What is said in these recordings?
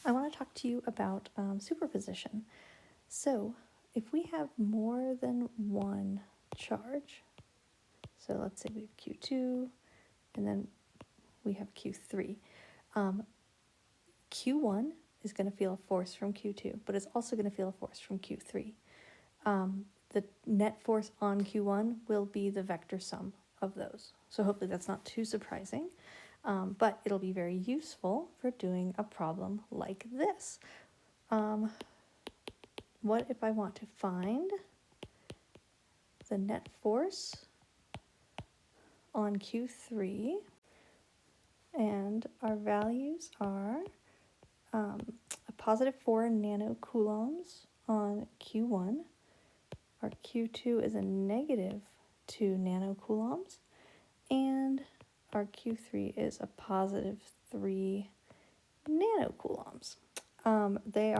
I want to talk to you about superposition. So if we have more than one charge, so let's say we have Q2 and then we have Q3. Q1 is going to feel a force from Q2, but it's also going to feel a force from Q3. The net force on Q1 will be the vector sum of those. So hopefully that's not too surprising, but it'll be very useful for doing a problem like this. What if I want to find the net force on Q3, and our values are a positive 4 nanocoulombs on Q1. Our Q2 is a negative 2 nanocoulombs, and our Q3 is a positive 3 nanocoulombs. They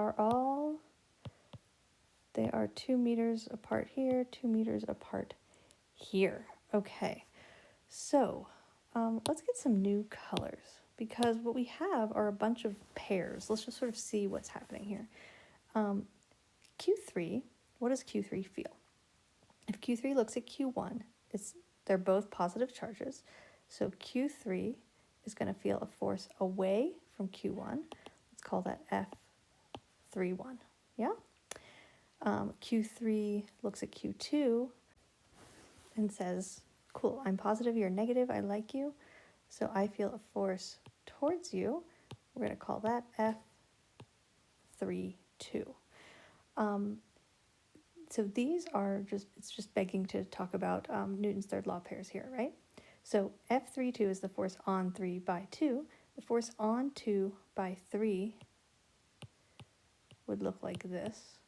are 2 meters apart here, 2 meters apart here. Okay, so let's get some new colors, because what we have are a bunch of pairs. Let's just sort of see what's happening here. Q3, what does Q3 feel? If Q3 looks at Q1, they're both positive charges. So Q3 is going to feel a force away from Q1. Let's call that F31. Yeah? Q3 looks at Q2 and says, cool, I'm positive, you're negative, I like you, so I feel a force towards you. We're going to call that F32. So these are it's just begging to talk about Newton's third law pairs here, right? So F32 is the force on 3 by 2. The force on 2 by 3 would look like this.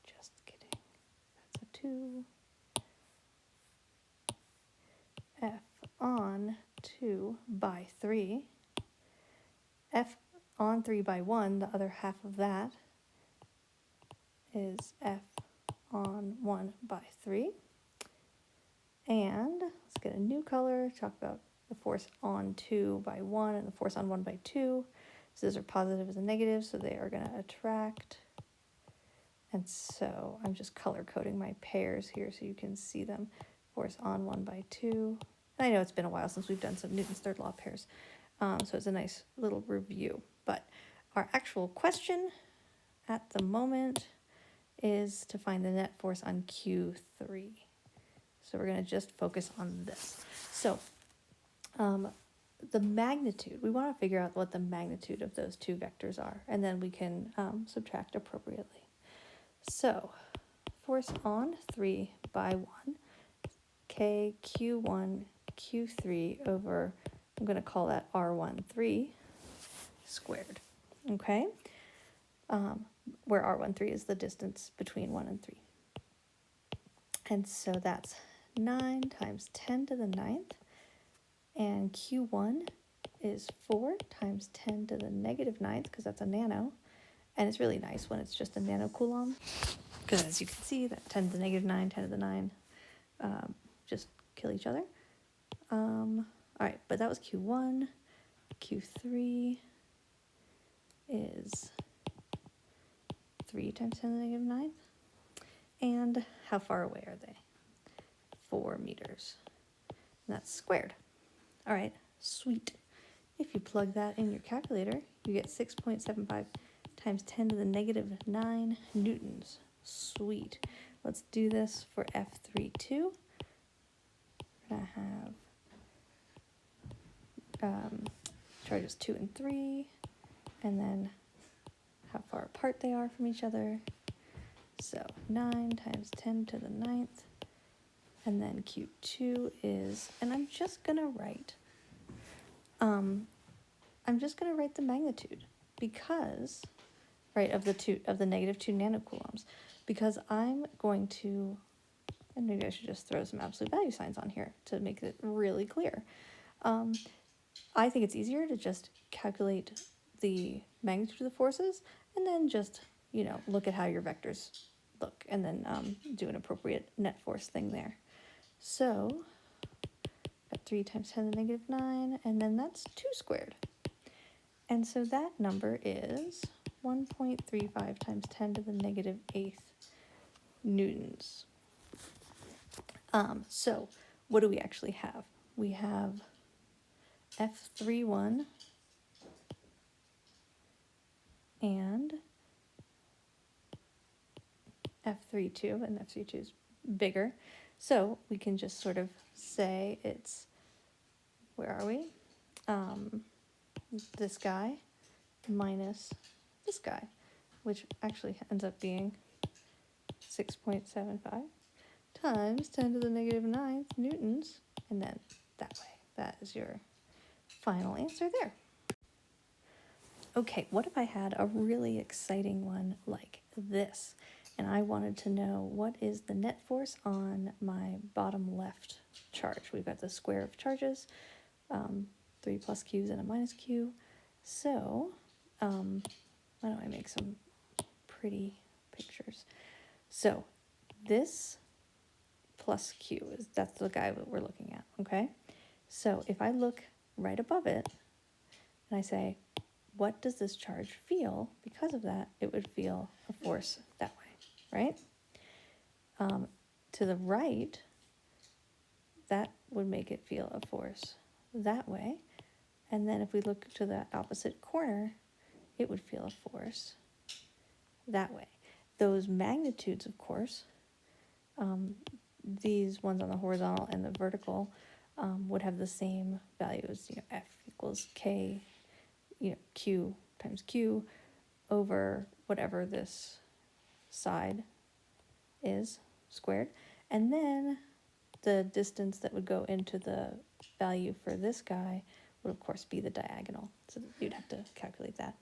Just kidding. That's a 2. F on 2 by 3. F on 3 by 1, the other half of that, is F on 1 by 3. And let's get a new color, talk about the force on 2 by 1 and the force on 1 by 2. So those are positives and negatives, so they are going to attract. And so I'm just color coding my pairs here so you can see them. Force on 1 by 2. And I know it's been a while since we've done some Newton's third law pairs, so it's a nice little review. But our actual question at the moment is to find the net force on Q3. So we're going to just focus on this. So the magnitude, we want to figure out what the magnitude of those two vectors are, and then we can subtract appropriately. So force on 3 by 1, K Q1 Q3 over, I'm going to call that R13 squared, okay? Where R13 is the distance between 1 and 3. And so that's 9 times 10 to the 9th, and Q1 is 4 times 10 to the negative 9th, because that's a nano, and it's really nice when it's just a nanocoulomb, because as you can see, that 10 to the negative 9, 10 to the 9, just kill each other. All right, but that was Q1. Q3 is 3 times 10 to the negative 9th. And how far away are they? 4 meters. And that's squared. All right, sweet. If you plug that in your calculator, you get 6.75 times 10 to the negative 9 newtons. Sweet. Let's do this for F32. We're going to have charges 2 and 3, and then how far apart they are from each other. So 9 times 10 to the 9th, and then Q2 is, and I'm just gonna write the magnitude, because, right, of the negative 2 nanocoulombs, because I'm going to, and maybe I should just throw some absolute value signs on here to make it really clear. I think it's easier to just calculate the magnitude of the forces and then just, look at how your vectors look, and then do an appropriate net force thing there. So, got 3 times 10 to the negative 9, and then that's 2 squared. And so that number is 1.35 times 10 to the negative 8th newtons. So what do we actually have? We have F31 and F32, and F32 is bigger. So we can just sort of say it's, where are we? This guy minus this guy, which actually ends up being 6.75 times 10 to the negative 9th newtons, and then that way. That is your final answer there. Okay, what if I had a really exciting one like this, and I wanted to know what is the net force on my bottom left charge? We've got the square of charges, 3 plus q's and a minus q. So, why don't I make some pretty pictures? So, this plus q that's the guy that we're looking at, okay? So if I look right above it and I say, what does this charge feel? Because of that, it would feel a force that way, right? To the right, that would make it feel a force that way. And then if we look to the opposite corner, it would feel a force that way. Those magnitudes, of course, these ones on the horizontal and the vertical would have the same values. F equals K, Q times Q over whatever this side is squared. And then the distance that would go into the value for this guy would, of course, be the diagonal. So you'd have to calculate that.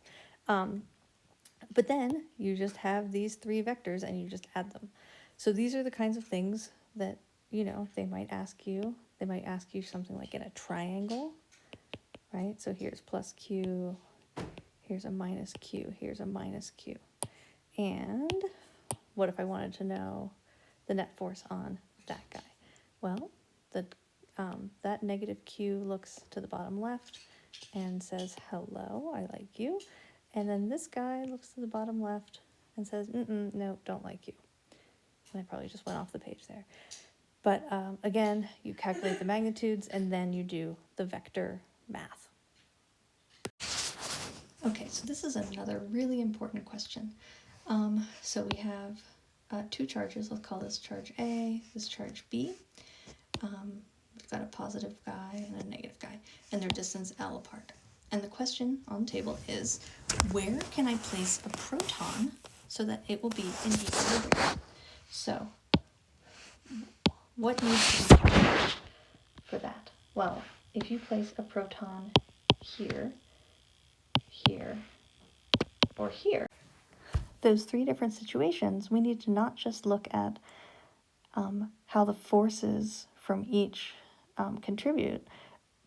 But then you just have these 3 vectors and you just add them. So these are the kinds of things that, they might ask you. They might ask you something like in a triangle, right? So here's plus q, here's a minus q, here's a minus q. And what if I wanted to know the net force on that guy? Well, that negative q looks to the bottom left and says, hello, I like you. And then this guy looks to the bottom left and says, no, don't like you. And I probably just went off the page there. But again, you calculate the magnitudes and then you do the vector math. Okay, so this is another really important question. So we have 2 charges. Let's call this charge A, this charge B. We've got a positive guy and a negative guy, and their distance L apart. And the question on the table is, where can I place a proton so that it will be in equilibrium? So, what needs to be calculated for that? Well, if you place a proton here, here, or here, those 3 different situations, we need to not just look at how the forces from each contribute,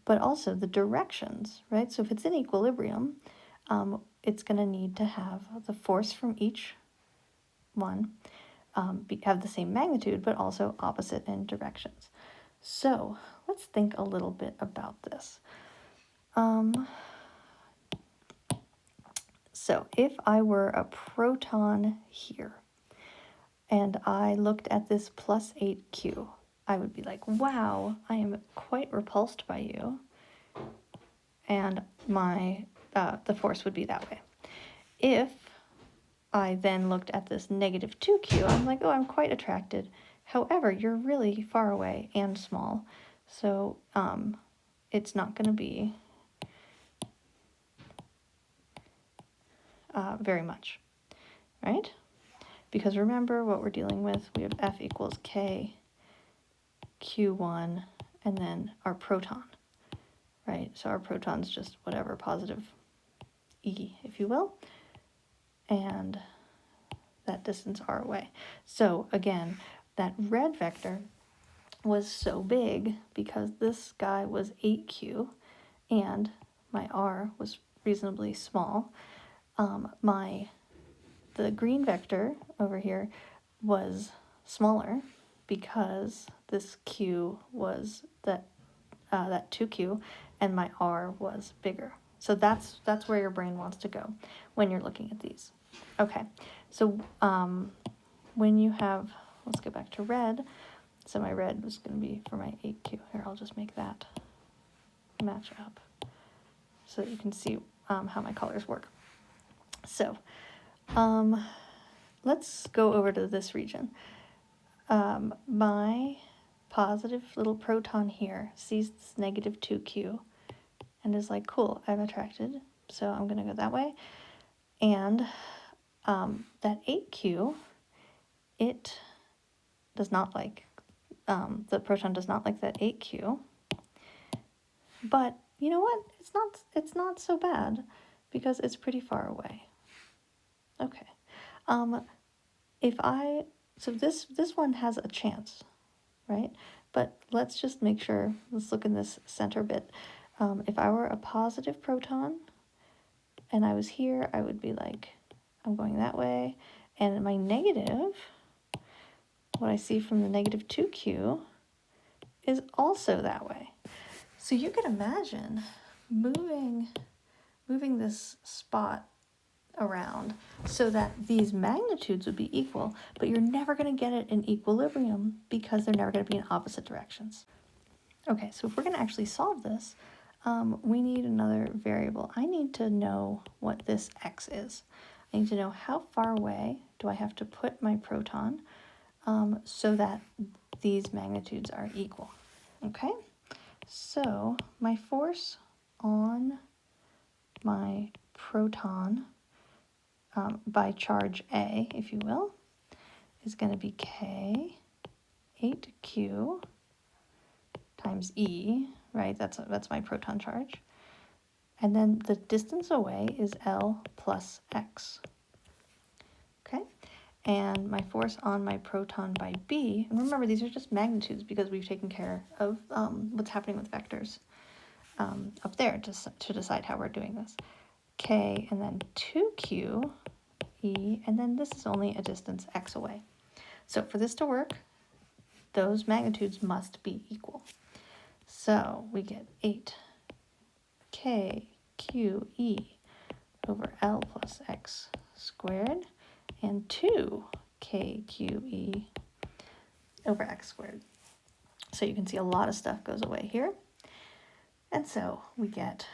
but also the directions, right? So if it's in equilibrium, it's going to need to have the force from each one have the same magnitude, but also opposite in directions. So let's think a little bit about this. So if I were a proton here, and I looked at this plus 8q, I would be like, wow, I am quite repulsed by you. And the force would be that way. If I then looked at this negative 2q, I'm like, oh, I'm quite attracted. However, you're really far away and small, so it's not going to be very much, right? Because remember what we're dealing with, we have F equals K, Q1, and then our proton, right? So our proton's just whatever, positive E, if you will, and that distance R away. So again, that red vector was so big because this guy was 8q and my R was reasonably small. The green vector over here was smaller because this q was that 2q and my R was bigger. So that's where your brain wants to go when you're looking at these. Okay, so when you have, let's go back to red. So my red was going to be for my 8Q. Here, I'll just make that match up so that you can see how my colors work. So let's go over to this region. My positive little proton here sees this negative 2Q and is like, cool, I'm attracted, so I'm going to go that way. And that 8Q, it does not like, the proton does not like that 8Q. But you know what? It's not so bad because it's pretty far away. Okay. So this one has a chance, right? But let's just make sure, let's look in this center bit. If I were a positive proton and I was here, I would be like, I'm going that way. And my negative, what I see from the negative 2Q, is also that way. So you can imagine moving this spot around so that these magnitudes would be equal, but you're never going to get it in equilibrium because they're never going to be in opposite directions. Okay, so if we're going to actually solve this, we need another variable. I need to know what this x is. I need to know how far away do I have to put my proton so that these magnitudes are equal. Okay, so my force on my proton by charge A, if you will, is going to be K 8Q times E, right? That's my proton charge. And then the distance away is L plus X. Okay? And my force on my proton by B, and remember these are just magnitudes because we've taken care of what's happening with vectors up there to decide how we're doing this. K and then 2Q E, and then this is only a distance x away. So for this to work, those magnitudes must be equal. So we get 8KQE over L plus x squared and 2KQE over x squared. So you can see a lot of stuff goes away here. And so we get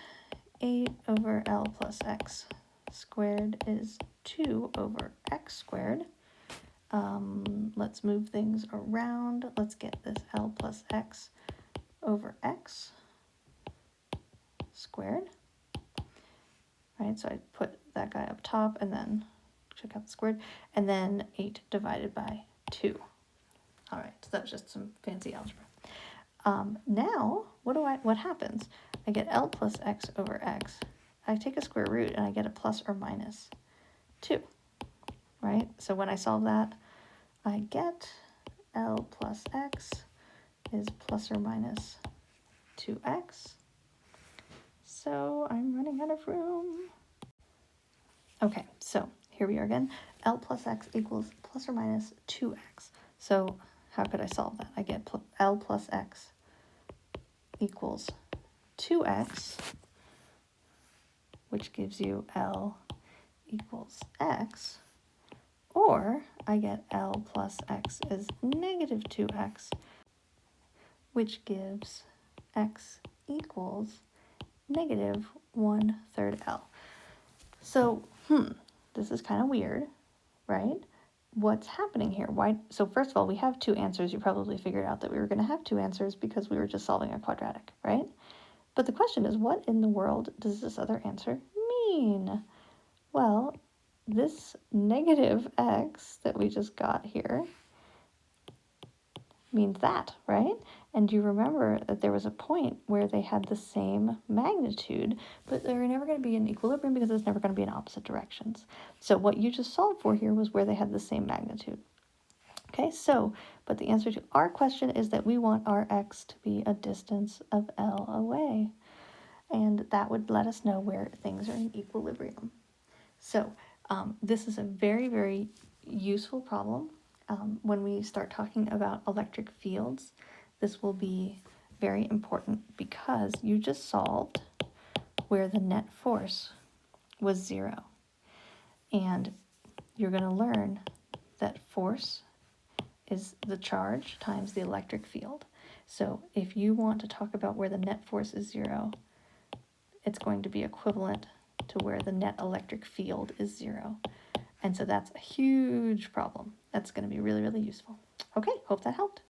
8 over L plus x squared is 2 over x squared. Let's move things around. Let's get this L plus x over x squared. Right, so I put that guy up top and then check out the squared, and then 8 divided by 2. All right, so that was just some fancy algebra. Now, what happens? I get L plus x over x. I take a square root and I get a plus or minus 2, right? So when I solve that, I get L plus x is plus or minus 2x. So I'm running out of room. Okay, so here we are again. L plus x equals plus or minus 2x. So how could I solve that? I get L plus x equals 2x, which gives you L equals x, or I get L plus x is negative 2x, which gives x equals negative 1/3 L. So, this is kind of weird, right? What's happening here? So first of all, we have two answers. You probably figured out that we were going to have two answers because we were just solving a quadratic, right? But the question is, what in the world does this other answer mean? Well, this negative x that we just got here means that, right? And you remember that there was a point where they had the same magnitude, but they were never going to be in equilibrium because it's never going to be in opposite directions. So what you just solved for here was where they had the same magnitude. Okay, so, but the answer to our question is that we want our x to be a distance of L away. And that would let us know where things are in equilibrium. So this is a very, very useful problem. When we start talking about electric fields, this will be very important because you just solved where the net force was 0. And you're going to learn that force is the charge times the electric field. So if you want to talk about where the net force is 0, it's going to be equivalent to where the net electric field is 0. And so that's a huge problem. That's going to be really, really useful. Okay, hope that helped.